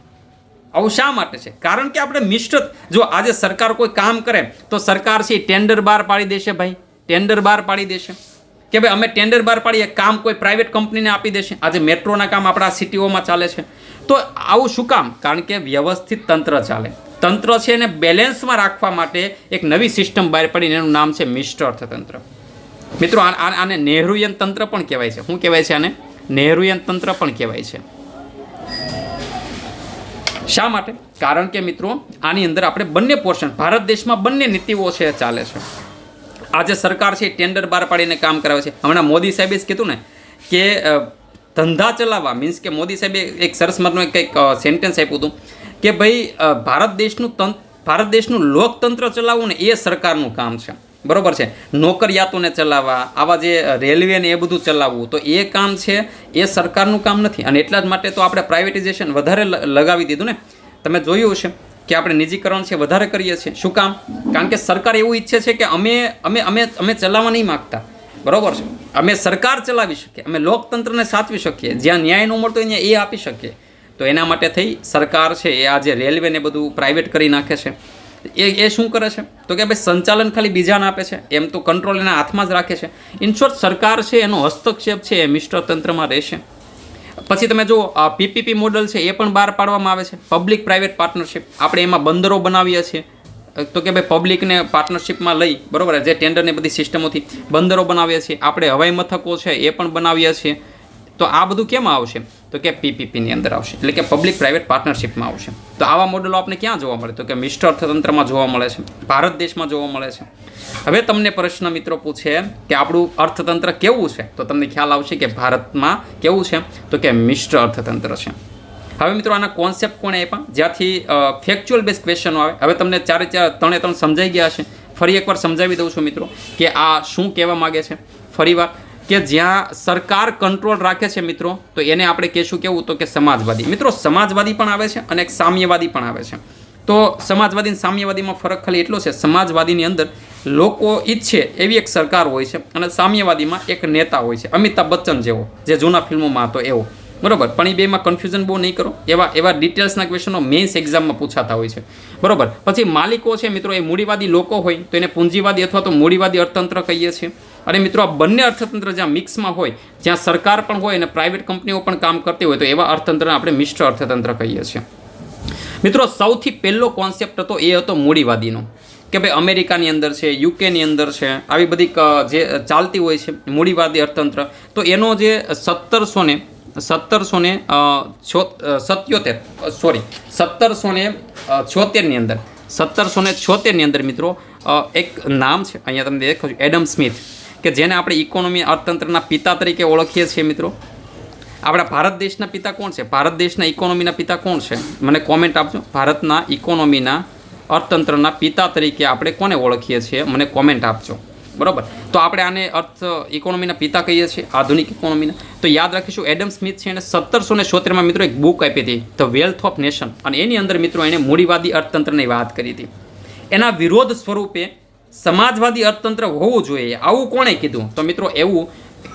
આવું શા માટે છે? કારણ કે આપણે મિશ્ર, જો આજે સરકાર કોઈ કામ કરે તો સરકાર છે ટેન્ડર બહાર પાડી દેશે ભાઈ, ટેન્ડર બહાર પાડી દેશે કે ભાઈ અમે ટેન્ડર બહાર પાડીએ, કામ કોઈ પ્રાઇવેટ કંપનીને આપી દેશે. આજે મેટ્રોના કામ આપણા સિટીઓમાં ચાલે છે. તો આવું શું કામ? કારણ કે વ્યવસ્થિત તંત્ર ચાલે. તંત્ર છે એને બેલેન્સમાં રાખવા માટે એક નવી સિસ્ટમ બહાર પડીને એનું નામ છે મિશ્ર અર્થતંત્ર. મિત્રો આને નેહરુયન તંત્ર પણ કહેવાય છે. શું કહેવાય છે આને? નેહરુયન તંત્ર પણ કહેવાય છે. શા માટે? કારણ કે મિત્રો આની અંદર આપણે બંને પોર્શન, ભારત દેશમાં બંને નીતિઓ છે ચાલે છે. આજે સરકાર છે ટેન્ડર બહાર પાડીને કામ કરાવે છે. હમણાં મોદી સાહેબે જ કીધું ને કે ધંધા ચલાવવા, મીન્સ કે મોદી સાહેબે એક સરસ મતનું કંઈક સેન્ટેન્સ આપ્યું હતું કે ભાઈ ભારત દેશનું લોકતંત્ર ચલાવવું ને એ સરકારનું કામ છે. બરોબર છે? નોકરિયાતોને ચલાવવા, આવા જે રેલવે ને એ બધું ચલાવવું, તો એ કામ છે એ સરકારનું કામ નથી. અને એટલા જ માટે તો આપણે પ્રાઇવેટાઇઝેશન વધારે લગાવી દીધું ને. તમે જોયું હશે કે આપણે નિજીકરણ છે વધારે કરીએ છીએ. શું કામ? કારણ કે સરકાર એવું ઈચ્છે છે કે અમે ચલાવવા નહીં માગતા. બરોબર છે? અમે સરકાર ચલાવી શકીએ, અમે લોકતંત્રને સાચવી શકીએ, જ્યાં ન્યાય ન મળતો હોય ત્યાં એ આપી શકીએ. તો એના માટે થઈ સરકાર છે એ આજે રેલવેને બધું પ્રાઇવેટ કરી નાખે છે. એ શું કરે છે? તો કે ભાઈ સંચાલન ખાલી બીજાને આપે છે, એમ તો કંટ્રોલ એના હાથમાં જ રાખે છે. ઇન શોર્ટ સરકાર છે એનો હસ્તક્ષેપ છે એ મિશ્ર તંત્રમાં રહેશે. પછી તમે જો પીપીપી મોડલ છે એ પણ બહાર પાડવામાં આવે છે, પબ્લિક પ્રાઇવેટ પાર્ટનરશિપ. આપણે એમાં બંદરો બનાવીએ છીએ તો કે ભાઈ પબ્લિકને પાર્ટનરશિપમાં લઈ, બરોબર, જે ટેન્ડરની બધી સિસ્ટમોથી બંદરો બનાવીએ છીએ. આપણે હવાઈ મથકો છે એ પણ બનાવીએ છીએ. તો આ બધું કેમ આવશે? તો કે પીપીપીની અંદર આવશે, એટલે કે પબ્લિક પ્રાઇવેટ પાર્ટનરશિપમાં આવશે. તો આવા મોડેલો આપણે ક્યાં જોવા મળે? તો કે મિશ્ર અર્થતંત્રમાં જોવા મળે છે, ભારત દેશમાં જોવા મળે છે. હવે તમને પ્રશ્ન મિત્રો પૂછે કે આપણું અર્થતંત્ર કેવું છે, તો તમને ખ્યાલ આવશે કે ભારતમાં કેવું છે? તો કે મિશ્ર અર્થતંત્ર છે. હવે મિત્રો આના કોન્સેપ્ટ કોણે આપ્યા? જ્યાંથી ફેક્ચ્યુઅલ બેઝ ક્વેશ્ચનો આવે. હવે તમને ત્રણે ત્રણ સમજાઈ ગયા હશે. ફરી એકવાર સમજાવી દઉં છું મિત્રો કે આ શું કહેવા માગે છે. ફરીવાર કે જ્યાં સરકાર કંટ્રોલ રાખે છે મિત્રો, તો એને આપણે કહેશું કેવું? તો કે સમાજવાદી. મિત્રો સમાજવાદી પણ આવે છે અને એક સામ્યવાદી પણ આવે છે. તો સમાજવાદી અને સામ્યવાદીમાં ફરક ખાલી એટલો છે, સમાજવાદીની અંદર લોકો ઈચ્છે એવી એક સરકાર હોય છે અને સામ્યવાદીમાં એક નેતા હોય છે, અમિતાભ બચ્ચન જેવો, જે જૂના ફિલ્મોમાં હતો એવો. બરોબર? પણ એ બેમાં કન્ફ્યુઝન બહુ નહીં કરો. એવા ડિટેલ્સના ક્વેશ્ચનો મેઇન્સ એક્ઝામમાં પૂછાતા હોય છે. બરોબર? પછી માલિકો છે મિત્રો એ મૂડીવાદી લોકો હોય તો એને પૂંજીવાદી અથવા તો મૂડીવાદી અર્થતંત્ર કહીએ છીએ. અને મિત્રો આ બંને અર્થતંત્ર જ્યાં મિક્સમાં હોય, જ્યાં સરકાર પણ હોય અને પ્રાઇવેટ કંપનીઓ પણ કામ કરતી હોય, તો એવા અર્થતંત્રને આપણે મિશ્ર અર્થતંત્ર કહીએ છીએ. મિત્રો સૌથી પહેલો કોન્સેપ્ટ હતો એ હતો મૂડીવાદીનો, કે ભાઈ અમેરિકાની અંદર છે, યુકેની અંદર છે, આવી બધી જે ચાલતી હોય છે મૂડીવાદી અર્થતંત્ર. તો એનો જે 1776ની અંદર મિત્રો એક નામ છે, અહીંયા તમને દેખો છો, એડમ સ્મિથ, કે જેને આપણે ઇકોનોમી અર્થતંત્રના પિતા તરીકે ઓળખીએ છીએ. મિત્રો આપણા ભારત દેશના પિતા કોણ છે? ભારત દેશના ઇકોનોમીના પિતા કોણ છે? મને કોમેન્ટ આપજો. ભારતના ઇકોનોમીના અર્થતંત્રના પિતા તરીકે આપણે કોને ઓળખીએ છીએ? મને કોમેન્ટ આપજો. બરાબર. તો આપણે આને અર્થ ઇકોનોમીના પિતા કહીએ છીએ, આધુનિક ઇકોનોમીના. તો યાદ રાખીશું, એડમ સ્મિથ છે એને 1776 મિત્રો એક બુક આપી હતી, ધ વેલ્થ ઓફ નેશન, અને એની અંદર મિત્રો એણે મૂડીવાદી અર્થતંત્રની વાત કરી હતી. એના વિરોધ સ્વરૂપે સમાજવાદી અર્થતંત્ર હોવું જોઈએ, આવું કોણે કીધું? તો મિત્રો એવું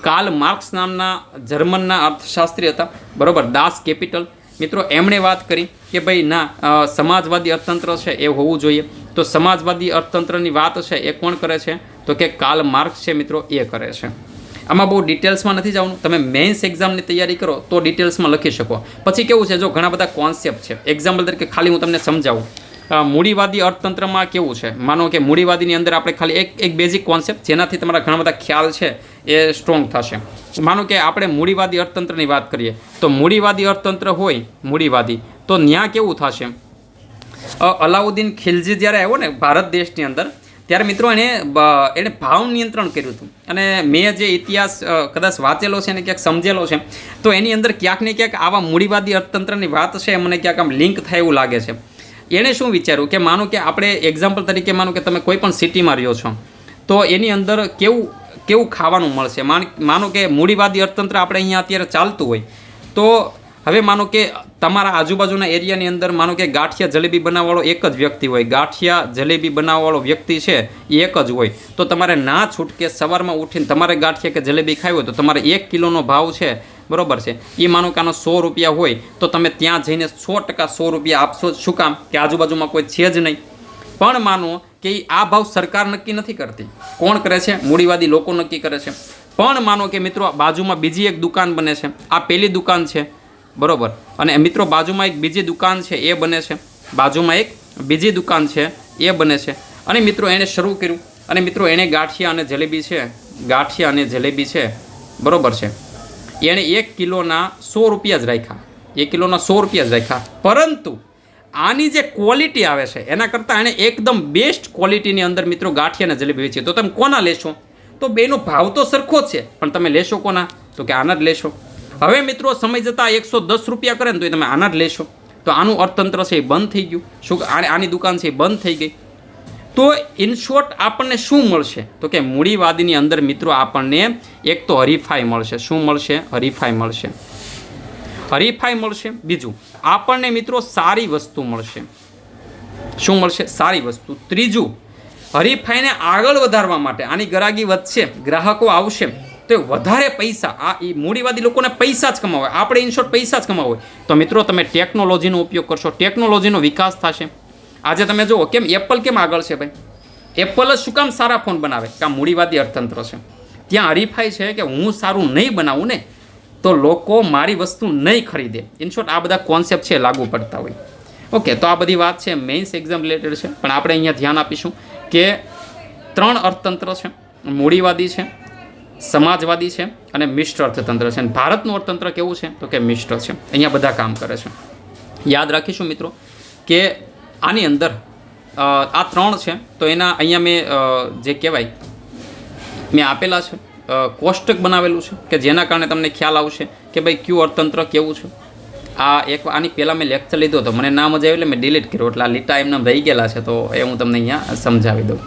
કાર્લ માર્ક્સ નામના જર્મનના અર્થશાસ્ત્રી હતા, બરાબર, દાસ કેપિટલ. મિત્રો એમણે વાત કરી કે ભાઈ ના, સમાજવાદી અર્થતંત્ર છે એ હોવું જોઈએ. તો સમાજવાદી અર્થતંત્રની વાત છે એ કોણ કરે છે? તો કે કાર્લ માર્ક્સ છે મિત્રો, એ કરે છે. આમાં બહુ ડિટેલ્સમાં નથી જવાનું, તમે મેઇન્સ એક્ઝામની તૈયારી કરો તો ડિટેલ્સમાં લખી શકો. પછી કેવું છે, જો ઘણા બધા કોન્સેપ્ટ છે, એક્ઝામ્પલ તરીકે ખાલી હું તમને સમજાવું. મૂડીવાદી અર્થતંત્રમાં કેવું છે, માનો કે મૂડીવાદીની અંદર આપણે ખાલી એક બેઝિક કોન્સેપ્ટ, જેનાથી તમારા ઘણા બધા ખ્યાલ છે એ સ્ટ્રોંગ થશે. માનો કે આપણે મૂડીવાદી અર્થતંત્રની વાત કરીએ, તો મૂડીવાદી અર્થતંત્ર હોય મૂડીવાદી, તો ત્યાં કેવું થશે? અલાઉદ્દીન ખિલજી જ્યારે આવ્યો ને ભારત દેશની અંદર, ત્યારે મિત્રો એણે ભાવ નિયંત્રણ કર્યું હતું. અને મેં જે ઇતિહાસ કદાચ વાંચેલો છે ને ક્યાંક સમજેલો છે, તો એની અંદર ક્યાંક ને ક્યાંક આવા મૂડીવાદી અર્થતંત્રની વાત છે મને ક્યાંક આમ લિંક થાય એવું લાગે છે. એણે શું વિચાર્યું કે માનો કે આપણે એક્ઝામ્પલ તરીકે માનો કે તમે કોઈ પણ સિટીમાં રહ્યો છો, તો એની અંદર કેવું ખાવાનું મળશે. માનો કે મૂડીવાદી અર્થતંત્ર આપણે અહીંયા અત્યારે ચાલતું હોય, તો હવે માનો કે તમારા આજુબાજુના એરિયાની અંદર માનો કે ગાંઠિયા જલેબી બનાવવાવાળો એક જ વ્યક્તિ હોય, ગાંઠિયા જલેબી બનાવવાવાળો વ્યક્તિ છે એ એક જ હોય, તો તમારે ના છૂટકે સવારમાં ઉઠીને તમારે ગાંઠિયા કે જલેબી ખાવી હોય તો તમારે 1 કિલોનો ભાવ છે, બરાબર છે, એ માનો કે આનો 100 રૂપિયા હોય, તો તમે ત્યાં જઈને 100% 100 રૂપિયા આપશો. શું કામ? કે આજુબાજુમાં કોઈ છે જ નહીં. પણ માનો કે આ ભાવ સરકાર નક્કી નથી કરતી, કોણ કરે છે? મૂડીવાદી લોકો નક્કી કરે છે. પણ માનો કે મિત્રો બાજુમાં બીજી એક દુકાન બને છે, આ પહેલી દુકાન છે, બરાબર, અને મિત્રો બાજુમાં એક બીજી દુકાન છે એ બને છે, બાજુમાં એક બીજી દુકાન છે એ બને છે. અને મિત્રો એણે શરૂ કર્યું, અને મિત્રો એણે ગાંઠિયા અને જલેબી છે, બરાબર છે, એણે 1 કિલોના 100 રૂપિયા જ રાખ્યા, 1 કિલોના 100 રૂપિયા જ રાખ્યા. પરંતુ આની જે ક્વોલિટી આવે છે એના કરતાં એણે એકદમ બેસ્ટ ક્વોલિટીની અંદર મિત્રો ગાંઠિયા અને જલેબી વેચી. તો તમે કોના લેશો? તો બેનો ભાવ તો સરખો જ છે, પણ તમે લેશો કોના? તો કે આના જ લેશો. હવે મિત્રો સમય જતાં 110 રૂપિયા કરે ને તો તમે આના જ લેશો. તો આનું અર્થતંત્ર છે એ બંધ થઈ ગયું. શું આની દુકાન છે એ બંધ થઈ ગઈ. તો ઇન શોર્ટ આપણને શું મળશે? તો કે મૂડીવાદીની અંદર મિત્રો આપણને એક તો હરીફાઈ મળશે. શું મળશે? હરીફાઈ મળશે. હરીફાઈ મળશે. બીજું આપણને મિત્રો સારી વસ્તુ મળશે. શું મળશે? સારી વસ્તુ. ત્રીજું, હરીફાઈને આગળ વધારવા માટે આની ગરાગી વધશે, ગ્રાહકો આવશે, તો વધારે પૈસા, આ એ મૂડીવાદી લોકોને પૈસા જ કમાવા હોય, આપણે ઇન શોર્ટ પૈસા જ કમાવા હોય, તો મિત્રો તમે ટેકનોલોજીનો ઉપયોગ કરશો, ટેકનોલોજીનો વિકાસ થશે. આજે તમે જુઓ કેમ એપલ કેમ આગળ છે ભાઈ? એપલ જ શું કામ સારા ફોન બનાવે? કે આ મૂડીવાદી અર્થતંત્ર છે. ત્યાં હરીફાઈ છે કે હું સારું નહીં બનાવું ને તો લોકો મારી વસ્તુ નહીં ખરીદે. ઇન શોર્ટ આ બધા કોન્સેપ્ટ છે લાગુ પડતા હોય. ઓકે, તો આ બધી વાત છે મેઇન્સ એક્ઝામ રિલેટેડ છે, પણ આપણે અહીંયા ધ્યાન આપીશું કે 3 અર્થતંત્ર છે, મૂડીવાદી છે, સમાજવાદી છે અને મિશ્ર અર્થતંત્ર છે. અને ભારતનું અર્થતંત્ર કેવું છે? તો કે મિશ્ર છે. અહીંયા બધા કામ કરે છે. યાદ રાખીશું મિત્રો કે આની અંદર આ 3 છે, તો એના અહીંયા મેં જે કહેવાય મેં આપેલા છે, કોષ્ટક બનાવેલું છે કે જેના કારણે તમને ખ્યાલ આવશે કે ભાઈ કયું અર્થતંત્ર કેવું છે. આની પહેલાં મેં લેક્ચર લીધો હતો, મને ના મજા આવી એટલે મેં ડિલીટ કર્યો, એટલે આ લીટા એમને રહી ગયેલા છે, તો એ હું તમને અહીંયા સમજાવી દઉં.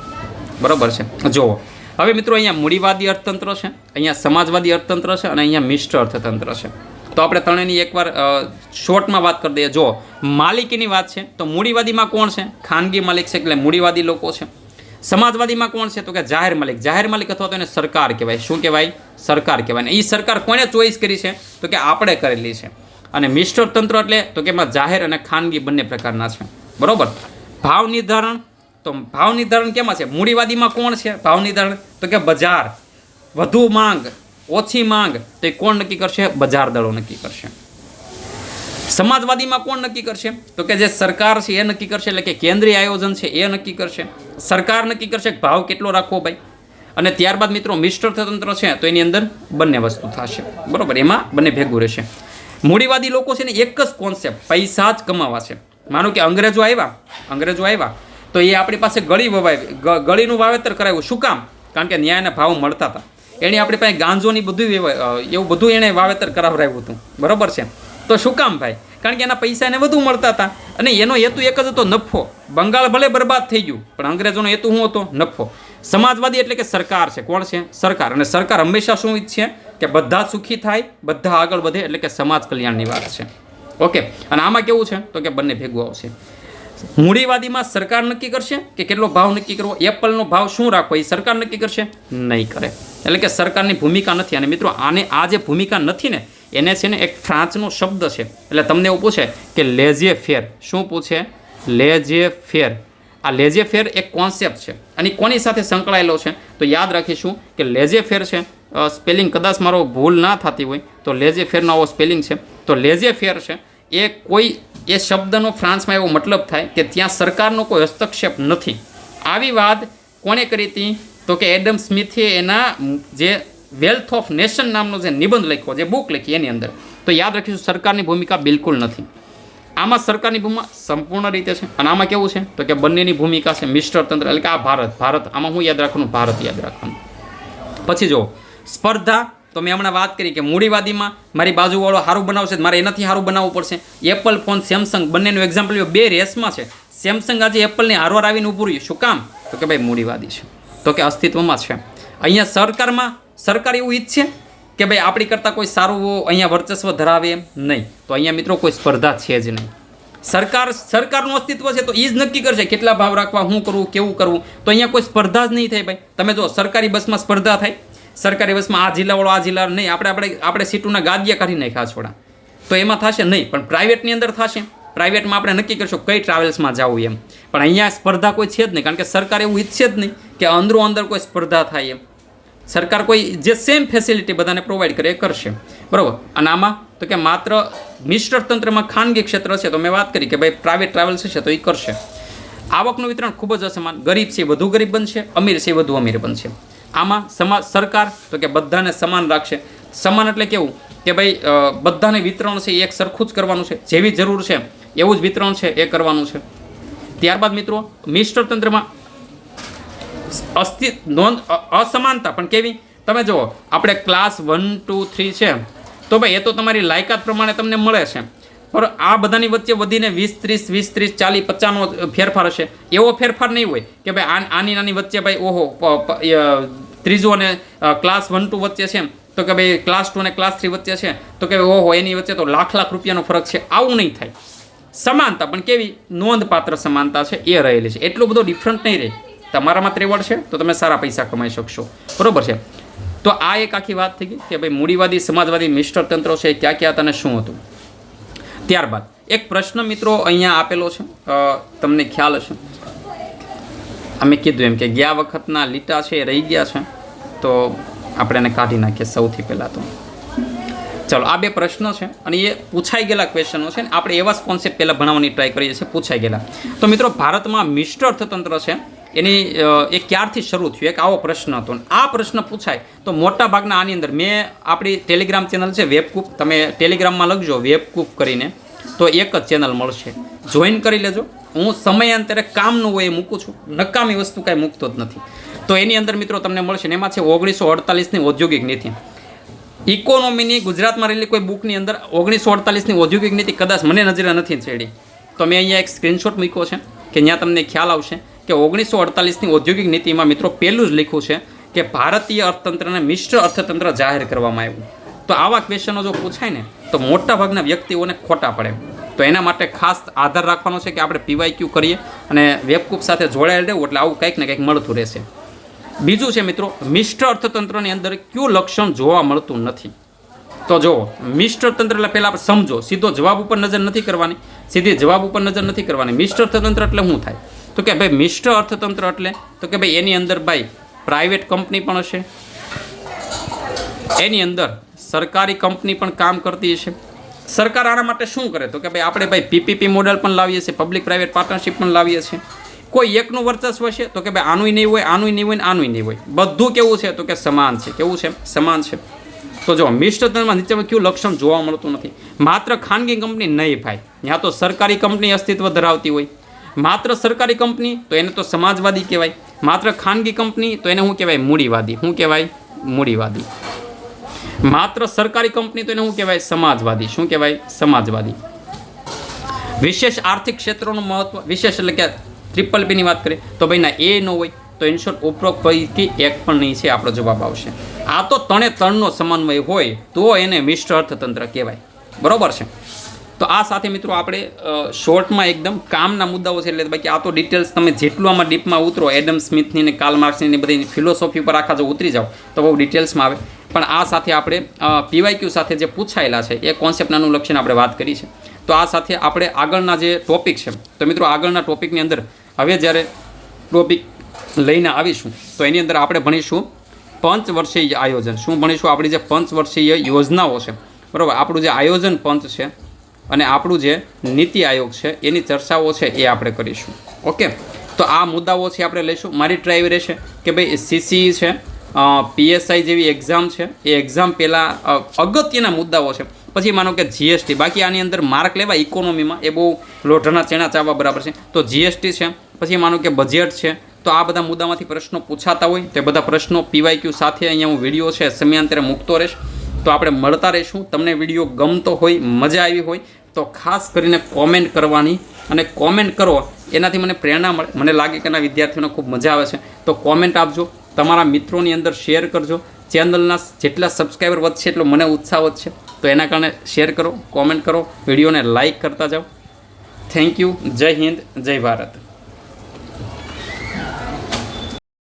બરાબર છે? જુઓ હવે મિત્રો, અહીંયા મૂડીવાદી અર્થતંત્ર છે, અહીંયા સમાજવાદી અર્થતંત્ર છે અને અહીંયા મિશ્ર અર્થતંત્ર છે. તો આપણે ત્રણેયની એકવાર શોર્ટમાં વાત કરી દઈએ. જો માલિકીની વાત છે તો મૂડીવાદીમાં કોણ છે? ખાનગી માલિક છે, એટલે મૂડીવાદી લોકો છે. સમાજવાદીમાં કોણ છે? તો કે જાહેર માલિક. જાહેર માલિક અથવા તો એને સરકાર કહેવાય. શું કહેવાય? સરકાર કહેવાય. એ સરકાર કોને ચોઈસ કરી છે? તો કે આપણે કરેલી છે. અને મિશ્ર તંત્ર એટલે તો કે એમાં જાહેર અને ખાનગી બંને પ્રકારના છે. બરોબર. ભાવ નિર્ધારણ, તો ભાવ નિર્ધારણ કેમાં છે? મૂડીવાદીમાં કોણ છે ભાવ નિર્ધારણ? તો કે બજાર. વધુ માંગ, ઓછી માંગ, તો એ કોણ નક્કી કરશે? બજાર દળો નક્કી કરશે. સમાજવાદીમાં કોણ નક્કી કરશે? તો કે જે સરકાર છે એ નક્કી કરશે, એટલે કે કેન્દ્રીય આયોજન છે એ નક્કી કરશે. સરકાર નક્કી કરશે કે ભાવ કેટલો રાખવો ભાઈ. અને ત્યારબાદ મિત્રો મિશ્ર તંત્ર છે તો એની અંદર બંને વસ્તુ થશે. બરોબર, એમાં બંને ભેગું રહેશે. મૂડીવાદી લોકો છે ને એક જ કોન્સેપ્ટ, પૈસા જ કમાવા છે. માનો કે અંગ્રેજો આવ્યા તો એ આપણી પાસે ગળીનું વાવેતર કરાવ્યું. શું કામ? કારણ કે ન્યાયના ભાવ મળતા હતા. એણે આપણી પાસે ગાંજોની બધું એવું બધું એણે વાવેતર કરાવરાવ્યું હતું. બરાબર છે. તો શું કામ ભાઈ? કારણ કે એના પૈસા એને વધુ મળતા હતા અને એનો હેતુ એક જ હતો, નફો. બંગાળ ભલે બરબાદ થઈ ગયું પણ અંગ્રેજોનો હેતુ શું હતો? નફો. સમાજવાદી એટલે કે સરકાર છે. કોણ છે? સરકાર. અને સરકાર હંમેશા શું ઈચ્છે? કે બધા સુખી થાય, બધા આગળ વધે, એટલે કે સમાજ કલ્યાણની વાત છે. ઓકે. અને આમાં કેવું છે તો કે બંને ભેગું આવશે. મૂડીવાદીમાં સરકાર નક્કી કરશે કે કેટલો ભાવ નક્કી કરવો, એપલનો ભાવ શું રાખવો એ સરકાર નક્કી કરશે? નહીં કરે. એટલે કે સરકારની ભૂમિકા નથી. અને મિત્રો આ જે ભૂમિકા નથી ને એને છે ને એક ફ્રાન્સનો શબ્દ છે. એટલે તમને એવું પૂછે કે લેઝે ફેર. શું પૂછે? લેઝે ફેર. આ લેઝે ફેર એક કોન્સેપ્ટ છે અને કોની સાથે સંકળાયેલો છે તો યાદ રાખીશું કે લેઝે ફેર છે. સ્પેલિંગ કદાચ મારો ભૂલ ના થતી હોય તો લેઝે ફેરનો આવો સ્પેલિંગ છે. તો લેઝે ફેર છે એ શબ્દનો ફ્રાન્સમાં એવો મતલબ થાય કે ત્યાં સરકારનો કોઈ હસ્તક્ષેપ નથી. આવી વાત કોણે કરી હતી તો કે એડમ સ્મિથે એના જે વેલ્થ ઓફ નેશન નામનો જે નિબંધ લખ્યો, જે બુક લખી એની અંદર. તો યાદ રાખીશું સરકારની ભૂમિકા બિલકુલ નથી. આમાં સરકારની ભૂમિકા સંપૂર્ણ રીતે છે અને આમાં કેવું છે તો કે બંનેની ભૂમિકા છે મિશ્ર તંત્ર. એટલે કે આ ભારત આમાં હું યાદ રાખવાનું? ભારત યાદ રાખવાનું. પછી જો સ્પર્ધા, તો મેં હમણાં વાત કરી કે મૂડીવાદીમાં મારી બાજુવાળો સારું બનાવશે, મારે એનાથી સારું બનાવવું પડશે. એપલ ફોન, સેમસંગ બંનેનું એક્ઝામ્પલ લ્યો. બે રેસમાં છે. સેમસંગ આજે એપલની હારવાર આવીને ઊભું રહ્યું. શું કામ? તો કે ભાઈ મૂડીવાદી છે, તો કે અસ્તિત્વમાં છે. અહીંયા સરકારમાં સરકાર એવું ઈચ્છે કે ભાઈ આપણી કરતાં કોઈ સારું અહીંયા વર્ચસ્વ ધરાવે એમ નહીં. તો અહીંયા મિત્રો કોઈ સ્પર્ધા છે જ નહીં. સરકારનું અસ્તિત્વ છે તો એ જ નક્કી કરશે કેટલા ભાવ રાખવા, શું કરવું, કેવું કરવું. તો અહીંયા કોઈ સ્પર્ધા જ નહીં થાય ભાઈ. તમે જો સરકારી બસમાં સ્પર્ધા થાય, સરકારી બસમાં આ જિલ્લાવાળો આ જિલ્લા નહીં, આપણે સીટોના ગાદિયા કાઢી નાખ્યા છોડા, તો એમાં થશે નહીં. પણ પ્રાઇવેટની અંદર થશે. પ્રાઇવેટમાં આપણે નક્કી કરશું કઈ ટ્રાવેલ્સમાં જવું એમ. પણ અહીંયા સ્પર્ધા કોઈ છે જ નહીં, કારણ કે સરકાર એવું ઈચ્છે જ નહીં કે અંદરો અંદર કોઈ સ્પર્ધા થાય એમ. સરકાર કોઈ જે સેમ ફેસિલિટી બધાને પ્રોવાઈડ કરે એ કરશે, બરાબર. અને આમાં તો કે માત્ર મિશ્ર તંત્રમાં ખાનગી ક્ષેત્ર છે તો મેં વાત કરી કે ભાઈ પ્રાઇવેટ ટ્રાવેલ્સ છે તો એ કરશે. આવકનું વિતરણ ખૂબ જ અસમાન. ગરીબ છે વધુ ગરીબ બનશે, અમીર છે વધુ અમીર બનશે. આમાં સરકાર તો કે બધાને સમાન રાખશે. સમાન એટલે કેવું કે ભાઈ બધાને વિતરણ છે એ એક સરખું જ કરવાનું છે. જેવી જરૂર છે એવું જ વિતરણ છે એ કરવાનું છે. ત્યારબાદ મિત્રો મિશ્ર તંત્રમાં અસમાનતા પણ કેવી? તમે જુઓ, આપણે ક્લાસ 1, 2, 3 છે તો ભાઈ એ તો તમારી લાયકાત પ્રમાણે તમને મળે છે. પણ આ બધાની વચ્ચે વધીને 20, 30, 40, 50 ફેરફાર હશે. એવો ફેરફાર નહીં હોય કે ભાઈ આની નાની વચ્ચે ભાઈ ઓહો ત્રીજો અને ક્લાસ 1, 2 વચ્ચે છે તો કે ભાઈ ક્લાસ 2 અને ક્લાસ 3 વચ્ચે છે તો કે ઓહો એની વચ્ચે તો લાખ રૂપિયાનો ફરક છે. આવું નહીં થાય. સમાનતા પણ કેવી? નોંધપાત્ર સમાનતા છે એ રહેલી છે. એટલું બધો ડિફરન્ટ નહીં રહે. તમારામાં ત્રેવડ છે તો તમે સારા પૈસા કમાઈ શકશો, બરોબર છે. તો આ એક આખી વાત થઈ ગઈ કે ભાઈ મૂડીવાદી, સમાજવાદી, મિશ્ર તંત્રો છે ક્યાં ક્યાં હતા અને શું હતું. ત્યારબાદ એક પ્રશ્ન મિત્રો અહીંયા આપેલો છે, તમને ખ્યાલ હશે. અમે કીધું એમ કે ગયા વખતના લીટા છે એ રહી ગયા છે તો આપણે એને કાઢી નાખીએ સૌથી પહેલાં તો. ચલો, આ બે પ્રશ્નો છે અને એ પૂછાઈ ગયેલા ક્વેશ્ચનો છે. આપણે એવા જ કોન્સેપ્ટ પહેલાં ભણાવવાની ટ્રાય કરીએ છીએ પૂછાઈ ગયેલા. તો મિત્રો ભારતમાં મિશ્ર અર્થતંત્ર છે એની એ ક્યારથી શરૂ થયું? એક આવો પ્રશ્ન હતો. આ પ્રશ્ન પૂછાય તો મોટા ભાગના આની અંદર મેં આપણી ટેલિગ્રામ ચેનલ છે વેબકૂપ, તમે ટેલિગ્રામમાં લખજો વેબકૂપ કરીને તો એક જ ચેનલ મળશે, જોઈન કરી લેજો. હું સમયાંતરે કામનું હોય એ મૂકું છું, નકામી વસ્તુ કાંઈ મૂકતો જ નથી. તો એની અંદર મિત્રો તમને મળશે ને એમાં છે 1948ની ઔદ્યોગિક નીતિ. ઇકોનોમીની ગુજરાતમાં રહેલી કોઈ બુકની અંદર 1948ની ઔદ્યોગિક નીતિ કદાચ મને નજરે નથી ચડી. તો મેં અહીંયા એક સ્ક્રીનશોટ મૂક્યો છે કે ત્યાં તમને ખ્યાલ આવશે કે 1948ની ઔદ્યોગિક નીતિમાં મિત્રો પહેલું જ લખ્યું છે કે ભારતીય અર્થતંત્રને મિશ્ર અર્થતંત્ર જાહેર કરવામાં આવ્યું. તો આવા ક્વેશ્ચનો જો પૂછાય ને તો મોટાભાગના વ્યક્તિઓને ખોટા પડે. તો એના માટે ખાસ આધાર રાખવાનો છે કે આપણે PYQ કરીએ અને વેબકૂપ સાથે જોડાયેલ રહેવું, એટલે આવું કંઈક ને કંઈક મળતું રહેશે. બીજું છે મિત્રો મિશ્ર અર્થતંત્રની અંદર કયું લક્ષણ જોવા મળતું નથી? તો જુઓ, મિશ્ર તંત્ર એટલે પહેલાં આપણે સમજો, સીધો જવાબ ઉપર નજર નથી કરવાની, સીધી જવાબ ઉપર નજર નથી કરવાની. મિશ્ર અર્થતંત્ર એટલે શું થાય? તો કે ભાઈ મિશ્ર અર્થતંત્ર એટલે તો કે ભાઈ એની અંદર ભાઈ પ્રાઇવેટ કંપની પણ હશે, એની અંદર સરકારી કંપની પણ કામ કરતી હશે. સરકાર આના માટે શું કરે તો કે ભાઈ આપણે ભાઈ PPP મોડેલ પણ લાવીએ છીએ, પબ્લિક પ્રાઇવેટ પાર્ટનરશિપ પણ લાવીએ છીએ. કોઈ એકનું વર્ચસ્વ છે તો કે ભાઈ આનું નહીં હોય, આનું નહીં હોય ને આનું નહીં હોય. બધું કેવું છે તો કે સમાન છે. કેવું છે? સમાન છે. તો જો મિશ્ર તંત્રમાં નીચેમાં કયું લક્ષણ જોવા મળતું નથી? માત્ર ખાનગી કંપની નહીં ભાઈ, ત્યાં તો સરકારી કંપની અસ્તિત્વ ધરાવતી હોય. માત્ર સરકારી કંપની તો એને તો સમાજવાદી કહેવાય. માત્ર ખાનગી કંપની તો એને શું કહેવાય? મૂડીવાદી. શું કહેવાય? મૂડીવાદી. માત્ર સરકારી કંપની તો એને શું કહેવાય? સમાજવાદી. શું કહેવાય? સમાજવાદી. વિશેષ આર્થિક ક્ષેત્રોનું મહત્વ, વિશેષ એટલે કે ટ્રિપલ ની વાત કરીએ તો ભાઈ ના એ ન હોય તો ઇન શોર્ટ ઉપરોક્ત પૈકી એક પણ નહીં છે આપણો જવાબ આવશે. આ તો ત્રણે ત્રણનો સમન્વય હોય તો એને મિશ્ર અર્થતંત્ર કહેવાય. બરોબર છે. તો આ સાથે મિત્રો આપણે શોર્ટમાં એકદમ કામના મુદ્દાઓ છે, એટલે બાકી આ તો ડિટેલ્સ તમે જેટલું આમાં ડીપમાં ઉતરો, એડમ સ્મિથની ને કાર્લ માર્ક્સની બધી ફિલોસોફી પર આખા જો ઉતરી જાઓ તો બહુ ડિટેલ્સમાં આવે. પણ આ સાથે આપણે PYQ સાથે જે પૂછાયેલા છે એ કોન્સેપ્ટના અનુલક્ષીને આપણે વાત કરી છે. તો આ સાથે આપણે આગળના જે ટોપિક છે, તો મિત્રો આગળના ટોપિકની અંદર હવે જ્યારે ટોપિક લઈને આવીશું તો એની અંદર આપણે ભણીશું પંચવર્ષીય આયોજન. શું ભણીશું? આપણી જે પંચવર્ષીય યોજનાઓ છે, બરાબર, આપણું જે આયોજન પંચ છે અને આપણું જે નીતિ આયોગ છે એની ચર્ચાઓ છે એ આપણે કરીશું. ઓકે, તો આ મુદ્દાઓ છે આપણે લઈશું. મારી ટ્રાય એવી રહેશે કે ભાઈ CCE છે, PSI જેવી એક્ઝામ છે, એ એક્ઝામ પહેલાં અગત્યના મુદ્દાઓ છે. પછી માનો કે GST, બાકી આની અંદર માર્ક લેવા ઇકોનોમીમાં એ બહુ લોઢાના ચેણા ચાવવા બરાબર છે. તો GST છે, પછી માનો કે બજેટ છે. તો આ બધા મુદ્દામાંથી પ્રશ્નો પૂછાતા હોય તો એ બધા પ્રશ્નો PYQ સાથે અહીંયા હું વિડીયો છે સમયાંતરે મૂકતો રહીશ. તો આપણે મળતા રહીશું. તમને વિડીયો ગમતો હોય, મજા આવી હોય તો ખાસ કરીને કોમેન્ટ કરવાની, અને કોમેન્ટ કરો એનાથી મને પ્રેરણા મળે. મને લાગે કે એના વિદ્યાર્થીઓને ખૂબ મજા આવે છે. તો કોમેન્ટ આપજો, તમારા મિત્રોની અંદર શેર કરજો. ચેનલના જેટલા સબસ્ક્રાઈબર વધશે એટલો મને ઉત્સાહ વધશે. તો એના કારણે શેર કરો, કોમેન્ટ કરો, વિડીયોને લાઇક કરતા જાઓ. Thank you. જય હિન્દ, જય ભારત.